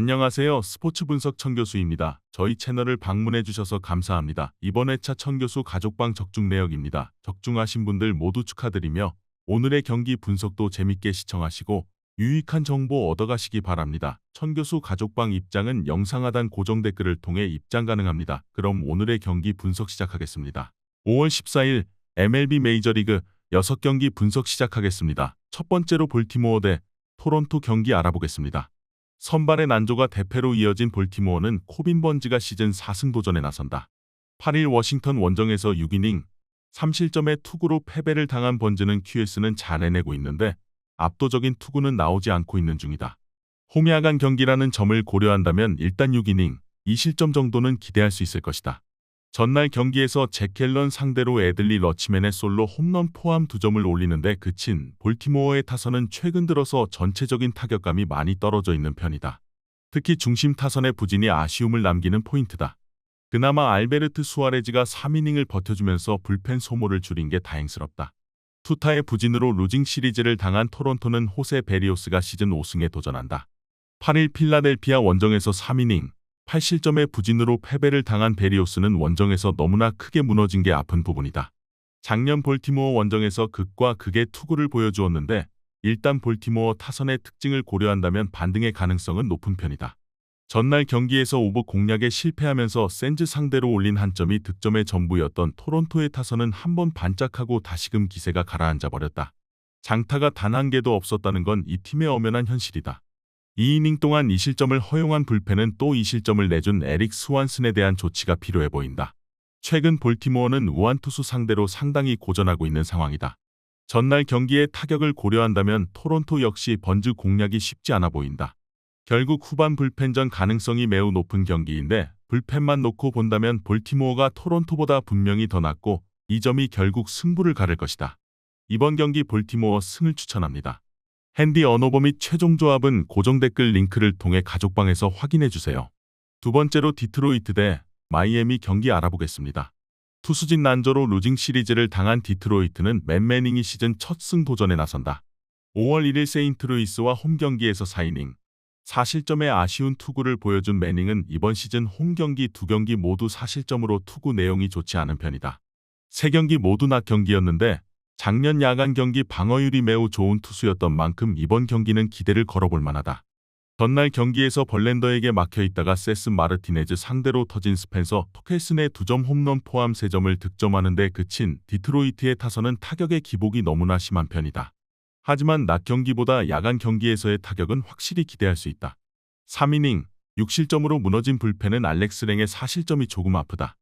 안녕하세요. 스포츠 분석 천교수입니다. 저희 채널을 방문해 주셔서 감사합니다. 이번 회차 천교수 가족방 적중 내역입니다. 적중하신 분들 모두 축하드리며 오늘의 경기 분석도 재밌게 시청하시고 유익한 정보 얻어가시기 바랍니다. 천교수 가족방 입장은 영상 하단 고정 댓글을 통해 입장 가능합니다. 그럼 오늘의 경기 분석 시작하겠습니다. 5월 14일 MLB 메이저리그 6경기 분석 시작하겠습니다. 첫 번째로 볼티모어 대 토론토 경기 알아보겠습니다. 선발의 난조가 대패로 이어진 볼티모어는 코빈 번즈가 시즌 4승 도전에 나선다. 8일 워싱턴 원정에서 6이닝 3실점의 투구로 패배를 당한 번즈는 QS는 잘 해내고 있는데 압도적인 투구는 나오지 않고 있는 중이다. 홈 야간 경기라는 점을 고려한다면 일단 6이닝 2실점 정도는 기대할 수 있을 것이다. 전날 경기에서 잭 갤런 상대로 애들리 러치맨의 솔로 홈런 포함 2점을 올리는데 그친 볼티모어의 타선은 최근 들어서 전체적인 타격감이 많이 떨어져 있는 편이다. 특히 중심 타선의 부진이 아쉬움을 남기는 포인트다. 그나마 알베르트 수아레즈가 3이닝을 버텨주면서 불펜 소모를 줄인 게 다행스럽다. 투타의 부진으로 루징 시리즈를 당한 토론토는 호세 베리오스가 시즌 5승에 도전한다. 8일 필라델피아 원정에서 3이닝 8실점의 부진으로 패배를 당한 베리오스는 원정에서 너무나 크게 무너진 게 아픈 부분이다. 작년 볼티모어 원정에서 극과 극의 투구를 보여주었는데 일단 볼티모어 타선의 특징을 고려한다면 반등의 가능성은 높은 편이다. 전날 경기에서 오버 공략에 실패하면서 샌즈 상대로 올린 한 점이 득점의 전부였던 토론토의 타선은 한번 반짝하고 다시금 기세가 가라앉아 버렸다. 장타가 단 한 개도 없었다는 건 이 팀의 엄연한 현실이다. 2이닝 동안 2실점을 허용한 불펜은 또 2실점을 내준 에릭 스완슨에 대한 조치가 필요해 보인다. 최근 볼티모어는 우완투수 상대로 상당히 고전하고 있는 상황이다. 전날 경기의 타격을 고려한다면 토론토 역시 번즈 공략이 쉽지 않아 보인다. 결국 후반 불펜전 가능성이 매우 높은 경기인데 불펜만 놓고 본다면 볼티모어가 토론토보다 분명히 더 낫고 이 점이 결국 승부를 가를 것이다. 이번 경기 볼티모어 승을 추천합니다. 핸디 언오버 및 최종 조합은 고정 댓글 링크를 통해 가족방에서 확인해주세요. 두 번째로 디트로이트 대 마이애미 경기 알아보겠습니다. 투수진 난조로 루징 시리즈를 당한 디트로이트는 맷 매닝이 시즌 첫 승 도전에 나선다. 5월 1일 세인트루이스와 홈 경기에서 4이닝 4실점의 아쉬운 투구를 보여준 매닝은 이번 시즌 홈 경기 2경기 모두 4실점으로 투구 내용이 좋지 않은 편이다. 3경기 모두 낮 경기였는데 작년 야간 경기 방어율이 매우 좋은 투수였던 만큼 이번 경기는 기대를 걸어볼 만하다. 전날 경기에서 벌랜더에게 막혀있다가 세스 마르티네즈 상대로 터진 스펜서 토켈슨의 2점 홈런 포함 3점을 득점하는 데 그친 디트로이트의 타선은 타격의 기복이 너무나 심한 편이다. 하지만 낮 경기보다 야간 경기에서의 타격은 확실히 기대할 수 있다. 3이닝 6실점으로 무너진 불펜은 알렉스 랭의 4실점이 조금 아프다.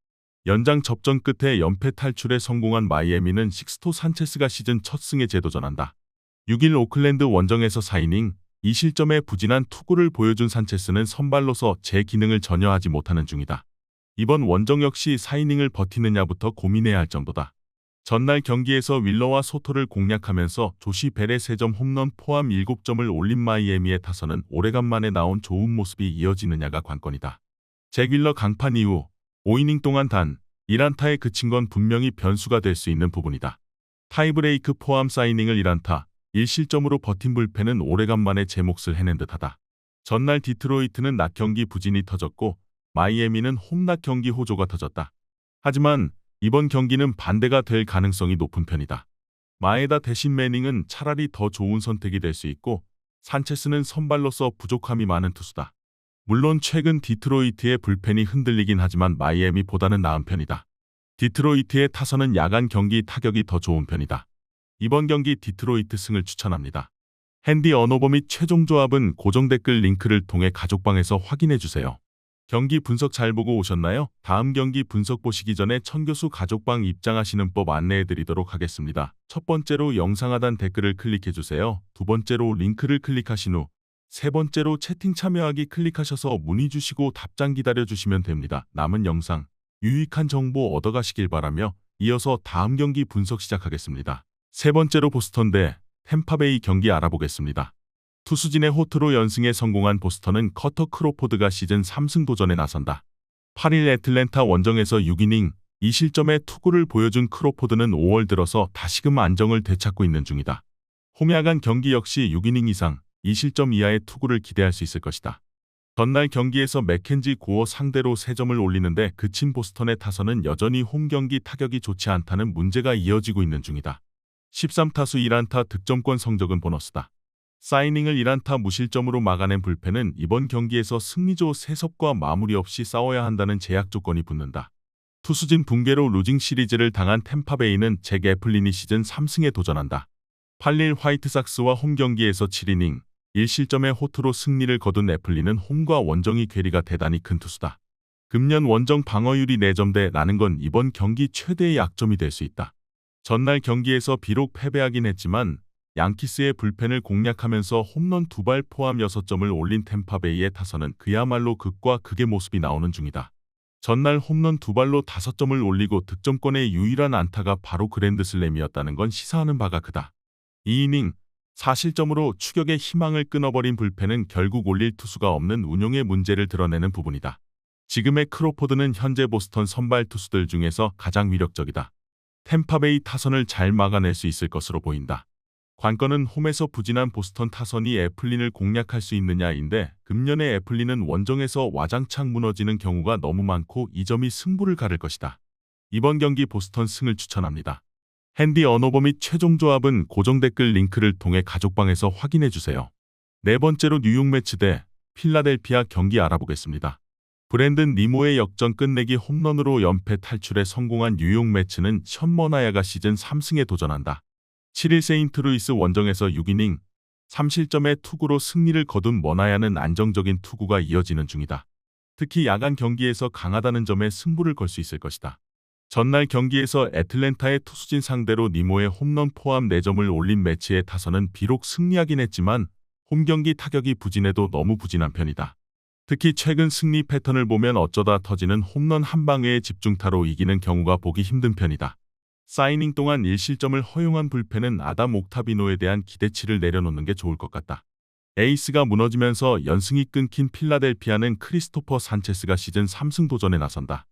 연장 접전 끝에 연패 탈출에 성공한 마이애미는 식스토 산체스가 시즌 첫 승에 재도전한다. 6일 오클랜드 원정에서 4이닝 2실점의 부진한 투구를 보여준 산체스는 선발로서 제 기능을 전혀 하지 못하는 중이다. 이번 원정 역시 4이닝을 버티느냐부터 고민해야 할 정도다. 전날 경기에서 윌러와 소토를 공략하면서 조시 벨의 3점 홈런 포함 7점을 올린 마이애미의 타선은 오래간만에 나온 좋은 모습이 이어지느냐가 관건이다. 잭 윌러 강판 이후 5이닝 동안 단 1안타에 그친 건 분명히 변수가 될 수 있는 부분이다. 타이브레이크 포함 4이닝을 1안타 1실점으로 버틴 불펜은 오래간만에 제 몫을 해낸 듯하다. 전날 디트로이트는 낮 경기 부진이 터졌고 마이애미는 홈낮 경기 호조가 터졌다. 하지만 이번 경기는 반대가 될 가능성이 높은 편이다. 마에다 대신 매닝은 차라리 더 좋은 선택이 될 수 있고 산체스는 선발로서 부족함이 많은 투수다. 물론 최근 디트로이트의 불펜이 흔들리긴 하지만 마이애미보다는 나은 편이다. 디트로이트의 타선은 야간 경기 타격이 더 좋은 편이다. 이번 경기 디트로이트 승을 추천합니다. 핸디 언오버 및 최종 조합은 고정 댓글 링크를 통해 가족방에서 확인해주세요. 경기 분석 잘 보고 오셨나요? 다음 경기 분석 보시기 전에 천교수 가족방 입장하시는 법 안내해드리도록 하겠습니다. 첫 번째로 영상 하단 댓글을 클릭해주세요. 두 번째로 링크를 클릭하신 후 세 번째로 채팅 참여하기 클릭하셔서 문의 주시고 답장 기다려주시면 됩니다. 남은 영상, 유익한 정보 얻어가시길 바라며 이어서 다음 경기 분석 시작하겠습니다. 세 번째로 보스턴 대 템파베이 경기 알아보겠습니다. 투수진의 호투로 연승에 성공한 보스턴은 커터 크로포드가 시즌 3승 도전에 나선다. 8일 애틀랜타 원정에서 6이닝 2실점의 투구를 보여준 크로포드는 5월 들어서 다시금 안정을 되찾고 있는 중이다. 홈 야간 경기 역시 6이닝 이상 2실점 이하의 투구를 기대할 수 있을 것이다. 전날 경기에서 맥켄지 고어 상대로 3점을 올리는데 그친 보스턴의 타선은 여전히 홈 경기 타격이 좋지 않다는 문제가 이어지고 있는 중이다. 13타수 1안타 득점권 성적은 보너스다. 사이닝을 1안타 무실점으로 막아낸 불펜은 이번 경기에서 승리조 세섭과 마무리 없이 싸워야 한다는 제약 조건이 붙는다. 투수진 붕괴로 루징 시리즈를 당한 템파베이는 잭 애플린이 시즌 3승에 도전한다. 8일 화이트삭스와 홈 경기에서 7이닝 1실점의 호투로 승리를 거둔 애플린은 홈과 원정이 괴리가 대단히 큰 투수다. 금년 원정 방어율이 4점대 라는 건 이번 경기 최대의 약점이 될 수 있다. 전날 경기에서 비록 패배하긴 했지만 양키스의 불펜을 공략하면서 홈런 2발 포함 6점을 올린 템파베이의 타선은 그야말로 극과 극의 모습이 나오는 중이다. 전날 홈런 2발로 5점을 올리고 득점권의 유일한 안타가 바로 그랜드슬램이었다는 건 시사하는 바가 크다. 2이닝 4실점으로 추격의 희망을 끊어버린 불펜은 결국 올릴 투수가 없는 운용의 문제를 드러내는 부분이다. 지금의 크로포드는 현재 보스턴 선발 투수들 중에서 가장 위력적이다. 템파베이 타선을 잘 막아낼 수 있을 것으로 보인다. 관건은 홈에서 부진한 보스턴 타선이 애플린을 공략할 수 있느냐인데 금년의 애플린은 원정에서 와장창 무너지는 경우가 너무 많고 이 점이 승부를 가를 것이다. 이번 경기 보스턴 승을 추천합니다. 핸디 언어버 및 최종 조합은 고정 댓글 링크를 통해 가족방에서 확인해주세요. 네 번째로 뉴욕 매치 대 필라델피아 경기 알아보겠습니다. 브랜든 니모의 역전 끝내기 홈런으로 연패 탈출에 성공한 뉴욕 매치는 션 머나야가 시즌 3승에 도전한다. 7일 세인트루이스 원정에서 6이닝 3실점의 투구로 승리를 거둔 머나야는 안정적인 투구가 이어지는 중이다. 특히 야간 경기에서 강하다는 점에 승부를 걸 수 있을 것이다. 전날 경기에서 애틀랜타의 투수진 상대로 니모의 홈런 포함 4점을 올린 매치의 타선은 비록 승리하긴 했지만 홈경기 타격이 부진해도 너무 부진한 편이다. 특히 최근 승리 패턴을 보면 어쩌다 터지는 홈런 한 방에의 집중타로 이기는 경우가 보기 힘든 편이다. 사이닝 동안 1실점을 허용한 불펜은 아담 옥타비노에 대한 기대치를 내려놓는 게 좋을 것 같다. 에이스가 무너지면서 연승이 끊긴 필라델피아는 크리스토퍼 산체스가 시즌 3승 도전에 나선다.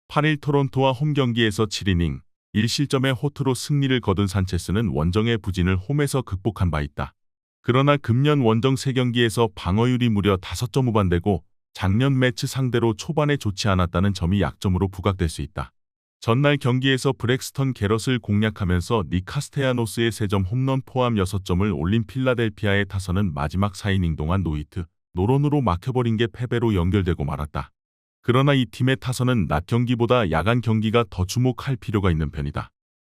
8일 토론토와 홈 경기에서 7이닝 1실점의 호투로 승리를 거둔 산체스는 원정의 부진을 홈에서 극복한 바 있다. 그러나 금년 원정 3경기에서 방어율이 무려 5점 후반되고 작년 매치 상대로 초반에 좋지 않았다는 점이 약점으로 부각될 수 있다. 전날 경기에서 브렉스턴 게럿을 공략하면서 닉 카스테야노스의 3점 홈런 포함 6점을 올린 필라델피아의 타선은 마지막 4이닝 동안 노히트, 노런으로 막혀버린 게 패배로 연결되고 말았다. 그러나 이 팀의 타선은 낮 경기보다 야간 경기가 더 주목할 필요가 있는 편이다.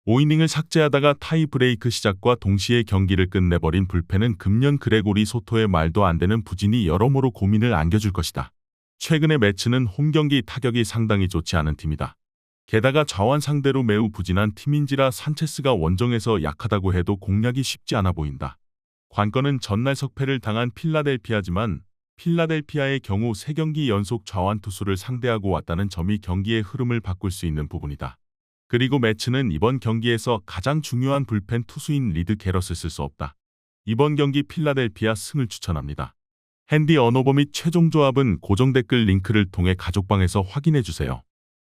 5이닝을 삭제하다가 타이 브레이크 시작과 동시에 경기를 끝내버린 불펜은 금년 그레고리 소토의 말도 안 되는 부진이 여러모로 고민을 안겨줄 것이다. 최근의 매치는 홈 경기 타격이 상당히 좋지 않은 팀이다. 게다가 좌완 상대로 매우 부진한 팀인지라 산체스가 원정에서 약하다고 해도 공략이 쉽지 않아 보인다. 관건은 전날 석패를 당한 필라델피아지만 필라델피아의 경우 3경기 연속 좌완 투수를 상대하고 왔다는 점이 경기의 흐름을 바꿀 수 있는 부분이다. 그리고 매치는 이번 경기에서 가장 중요한 불펜 투수인 리드 게럿을 쓸 수 없다. 이번 경기 필라델피아 승을 추천합니다. 핸디 언어버 및 최종 조합은 고정 댓글 링크를 통해 가족방에서 확인해주세요.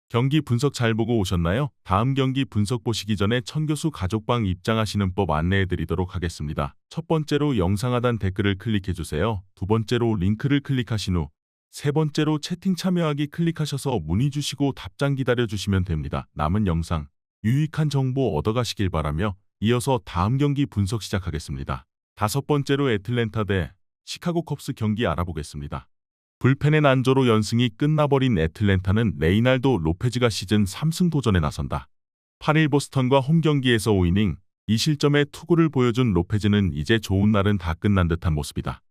경기 분석 잘 보고 오셨나요? 다음 경기 분석 보시기 전에 천교수 가족방 입장하시는 법 안내해드리도록 하겠습니다. 첫 번째로 영상 하단 댓글을 클릭해주세요. 두 번째로 링크를 클릭하신 후 세 번째로 채팅 참여하기 클릭하셔서 문의 주시고 답장 기다려주시면 됩니다. 남은 영상 유익한 정보 얻어가시길 바라며 이어서 다음 경기 분석 시작하겠습니다. 다섯 번째로 애틀랜타 대 시카고 컵스 경기 알아보겠습니다. 불펜의 난조로 연승이 끝나버린 애틀랜타는 레이날도 로페즈가 시즌 3승 도전에 나선다. 8일 보스턴과 홈 경기에서 5이닝 2실점의 투구를 보여준 로페즈는 이제 좋은 날은 다 끝난 듯한 모습이다.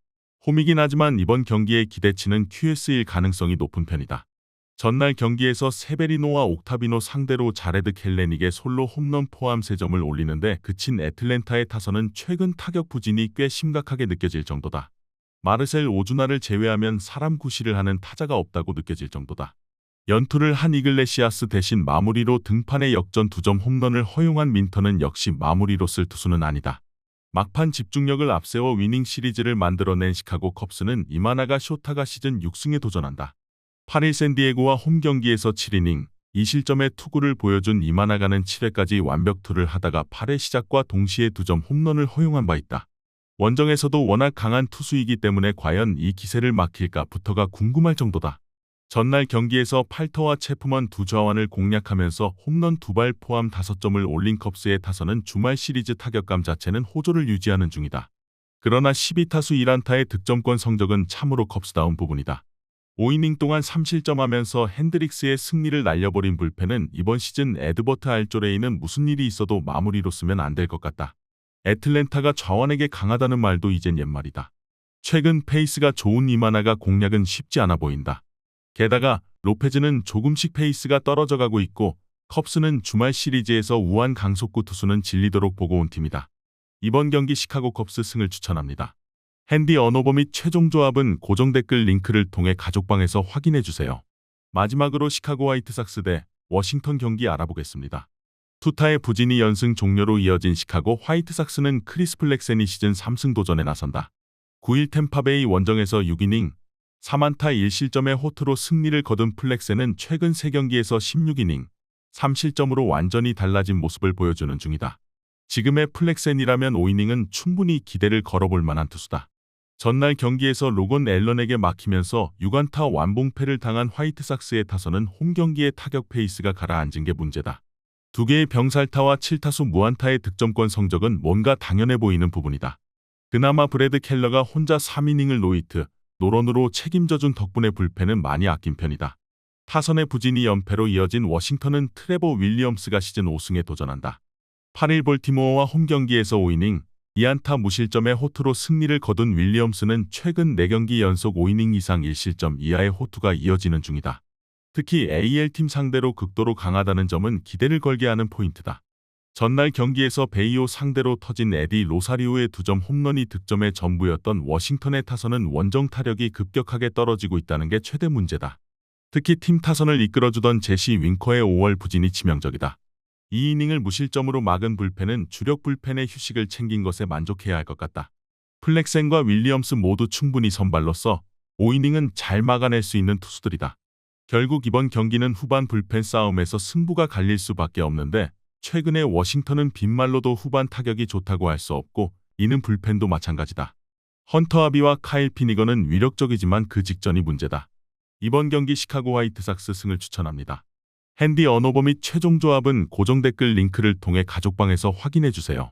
홈이긴 하지만 이번 경기의 기대치는 QS일 가능성이 높은 편이다. 전날 경기에서 세베리노와 옥타비노 상대로 자레드 켈레닉의 솔로 홈런 포함 3점을 올리는데 그친 애틀랜타의 타선은 최근 타격 부진이 꽤 심각하게 느껴질 정도다. 마르셀 오주나를 제외하면 사람 구실을 하는 타자가 없다고 느껴질 정도다. 연투를 한 이글레시아스 대신 마무리로 등판의 역전 2점 홈런을 허용한 민터는 역시 마무리로 쓸 투수는 아니다. 막판 집중력을 앞세워 위닝 시리즈를 만들어낸 시카고 컵스는 이마나가 쇼타가 시즌 6승에 도전한다. 8일 샌디에고와 홈 경기에서 7이닝 2실점의 투구를 보여준 이마나가는 7회까지 완벽투를 하다가 8회 시작과 동시에 2점 홈런을 허용한 바 있다. 원정에서도 워낙 강한 투수이기 때문에 과연 이 기세를 막힐까부터가 궁금할 정도다. 전날 경기에서 팔터와 체프먼 두 좌완을 공략하면서 홈런 2발 포함 5점을 올린 컵스의 타선은 주말 시리즈 타격감 자체는 호조를 유지하는 중이다. 그러나 12타수 1안타의 득점권 성적은 참으로 컵스다운 부분이다. 5이닝 동안 3실점하면서 핸드릭스의 승리를 날려버린 불펜은 이번 시즌 에드버트 알조레이는 무슨 일이 있어도 마무리로 쓰면 안 될 것 같다. 애틀랜타가 좌완에게 강하다는 말도 이젠 옛말이다. 최근 페이스가 좋은 이마나가 공략은 쉽지 않아 보인다. 게다가 로페즈는 조금씩 페이스가 떨어져가고 있고 컵스는 주말 시리즈에서 우한 강속구 투수는 질리도록 보고 온 팀이다. 이번 경기 시카고 컵스 승을 추천합니다. 핸디 언어버 및 최종 조합은 고정 댓글 링크를 통해 가족방에서 확인해주세요. 마지막으로 시카고 화이트삭스 대 워싱턴 경기 알아보겠습니다. 투타의 부진이 연승 종료로 이어진 시카고 화이트삭스는 크리스 플렉센이 시즌 3승 도전에 나선다. 9일 템파베이 원정에서 6이닝 3안타 1실점의 호투로 승리를 거둔 플렉센은 최근 3경기에서 16이닝 3실점으로 완전히 달라진 모습을 보여주는 중이다. 지금의 플렉센이라면 5이닝은 충분히 기대를 걸어볼 만한 투수다. 전날 경기에서 로건 앨런에게 막히면서 6안타 완봉패를 당한 화이트삭스의 타선은 홈경기의 타격 페이스가 가라앉은 게 문제다. 2개의 병살타와 7타수 무안타의 득점권 성적은 뭔가 당연해 보이는 부분이다. 그나마 브래드 켈러가 혼자 3이닝을 노히트, 노런으로 책임져준 덕분에 불펜은 많이 아낀 편이다. 타선의 부진이 연패로 이어진 워싱턴은 트레버 윌리엄스가 시즌 5승에 도전한다. 8일 볼티모어와 홈경기에서 5이닝 2안타 무실점의 호투로 승리를 거둔 윌리엄스는 최근 4경기 연속 5이닝 이상 1실점 이하의 호투가 이어지는 중이다. 특히 AL팀 상대로 극도로 강하다는 점은 기대를 걸게 하는 포인트다. 전날 경기에서 베이오 상대로 터진 에디 로사리오의 2점 홈런이 득점의 전부였던 워싱턴의 타선은 원정 타력이 급격하게 떨어지고 있다는 게 최대 문제다. 특히 팀 타선을 이끌어주던 제시 윙커의 5월 부진이 치명적이다. 2이닝을 무실점으로 막은 불펜은 주력 불펜의 휴식을 챙긴 것에 만족해야 할 것 같다. 플렉센과 윌리엄스 모두 충분히 선발로서 5이닝은 잘 막아낼 수 있는 투수들이다. 결국 이번 경기는 후반 불펜 싸움에서 승부가 갈릴 수밖에 없는데 최근에 워싱턴은 빈말로도 후반 타격이 좋다고 할 수 없고 이는 불펜도 마찬가지다. 헌터 아비와 카일 피니거는 위력적이지만 그 직전이 문제다. 이번 경기 시카고 화이트삭스 승을 추천합니다. 핸디 언어버 및 최종 조합은 고정 댓글 링크를 통해 가족방에서 확인해주세요.